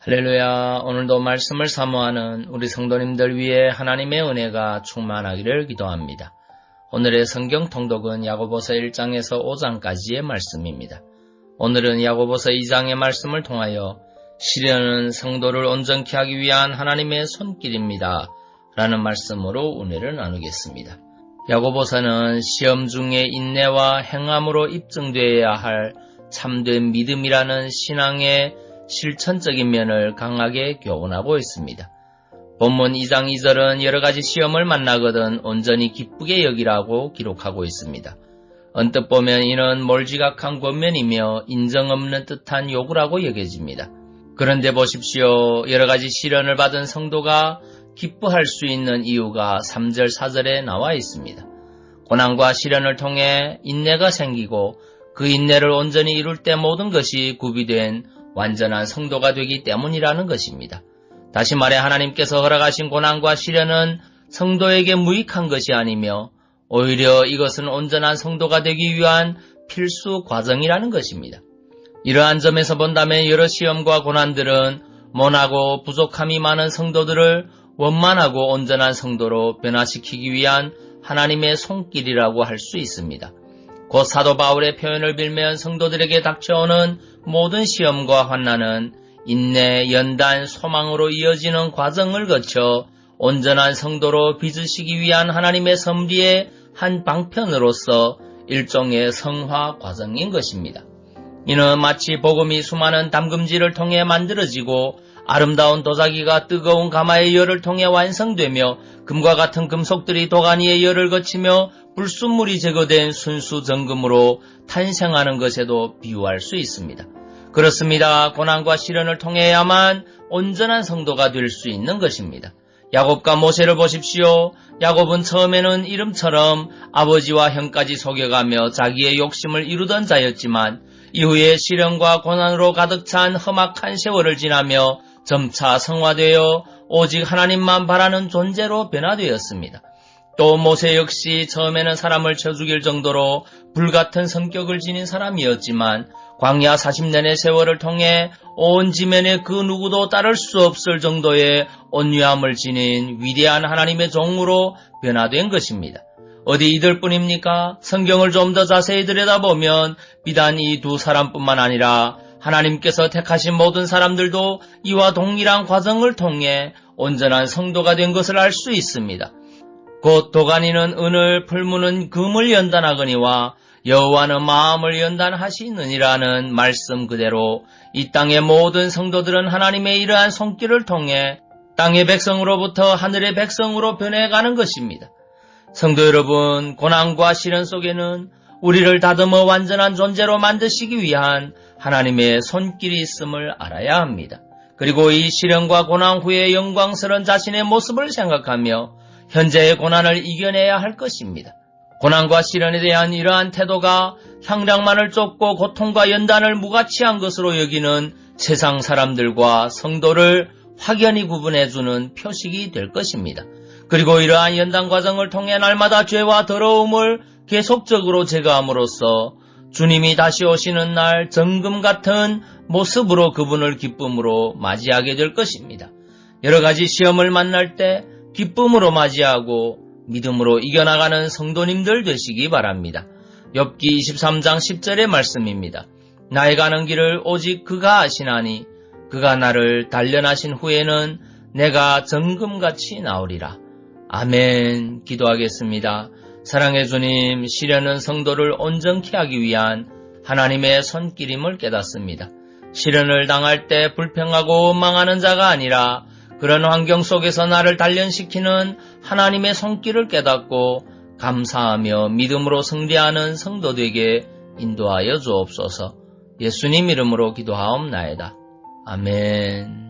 할렐루야. 오늘도 말씀을 사모하는 우리 성도님들 위해 하나님의 은혜가 충만하기를 기도합니다. 오늘의 성경 통독은 야고보서 1장에서 5장까지의 말씀입니다. 오늘은 야고보서 2장의 말씀을 통하여 시련은 성도를 온전케 하기 위한 하나님의 손길입니다 라는 말씀으로 은혜를 나누겠습니다. 야고보서는 시험 중에 인내와 행함으로 입증되어야 할 참된 믿음이라는 신앙의 실천적인 면을 강하게 교훈하고 있습니다. 본문 2장 2절은 여러가지 시험을 만나거든 온전히 기쁘게 여기라고 기록하고 있습니다. 언뜻 보면 이는 몰지각한 권면이며 인정 없는 듯한 요구라고 여겨집니다. 그런데 보십시오. 여러가지 시련을 받은 성도가 기뻐할 수 있는 이유가 3절 4절에 나와 있습니다. 고난과 시련을 통해 인내가 생기고 그 인내를 온전히 이룰 때 모든 것이 구비된 완전한 성도가 되기 때문이라는 것입니다. 다시 말해 하나님께서 허락하신 고난과 시련은 성도에게 무익한 것이 아니며 오히려 이것은 온전한 성도가 되기 위한 필수 과정이라는 것입니다. 이러한 점에서 본다면 여러 시험과 고난들은 모나고 부족함이 많은 성도들을 원만하고 온전한 성도로 변화시키기 위한 하나님의 손길이라고 할 수 있습니다. 곧 사도 바울의 표현을 빌면 성도들에게 닥쳐오는 모든 시험과 환난은 인내, 연단, 소망으로 이어지는 과정을 거쳐 온전한 성도로 빚으시기 위한 하나님의 섭리의 한 방편으로서 일종의 성화 과정인 것입니다. 이는 마치 복음이 수많은 담금질을 통해 만들어지고 아름다운 도자기가 뜨거운 가마의 열을 통해 완성되며 금과 같은 금속들이 도가니의 열을 거치며 불순물이 제거된 순수 정금으로 탄생하는 것에도 비유할 수 있습니다. 그렇습니다. 고난과 시련을 통해야만 온전한 성도가 될 수 있는 것입니다. 야곱과 모세를 보십시오. 야곱은 처음에는 이름처럼 아버지와 형까지 속여가며 자기의 욕심을 이루던 자였지만 이후에 시련과 고난으로 가득 찬 험악한 세월을 지나며 점차 성화되어 오직 하나님만 바라는 존재로 변화되었습니다. 또 모세 역시 처음에는 사람을 쳐 죽일 정도로 불같은 성격을 지닌 사람이었지만 광야 40년의 세월을 통해 온 지면에 그 누구도 따를 수 없을 정도의 온유함을 지닌 위대한 하나님의 종으로 변화된 것입니다. 어디 이들뿐입니까? 성경을 좀 더 자세히 들여다보면 비단 이 두 사람뿐만 아니라 하나님께서 택하신 모든 사람들도 이와 동일한 과정을 통해 온전한 성도가 된 것을 알 수 있습니다. 곧 도가니는 은을, 풀무는 금을 연단하거니와 여호와는 마음을 연단하시느니라는 말씀 그대로 이 땅의 모든 성도들은 하나님의 이러한 손길을 통해 땅의 백성으로부터 하늘의 백성으로 변해가는 것입니다. 성도 여러분, 고난과 시련 속에는 우리를 다듬어 완전한 존재로 만드시기 위한 하나님의 손길이 있음을 알아야 합니다. 그리고 이 시련과 고난 후에 영광스러운 자신의 모습을 생각하며 현재의 고난을 이겨내야 할 것입니다. 고난과 시련에 대한 이러한 태도가 향락만을 쫓고 고통과 연단을 무가치한 것으로 여기는 세상 사람들과 성도를 확연히 구분해주는 표식이 될 것입니다. 그리고 이러한 연단 과정을 통해 날마다 죄와 더러움을 계속적으로 제거함으로써 주님이 다시 오시는 날 정금 같은 모습으로 그분을 기쁨으로 맞이하게 될 것입니다. 여러 가지 시험을 만날 때 기쁨으로 맞이하고 믿음으로 이겨나가는 성도님들 되시기 바랍니다. 욥기 23장 10절의 말씀입니다. 나의 가는 길을 오직 그가 아시나니 그가 나를 단련하신 후에는 내가 정금같이 나오리라. 아멘. 기도하겠습니다. 사랑의 주님, 시련은 성도를 온전케 하기 위한 하나님의 손길임을 깨닫습니다. 시련을 당할 때 불평하고 원망하는 자가 아니라 그런 환경 속에서 나를 단련시키는 하나님의 손길을 깨닫고 감사하며 믿음으로 승리하는 성도되게 인도하여 주옵소서. 예수님 이름으로 기도하옵나이다. 아멘.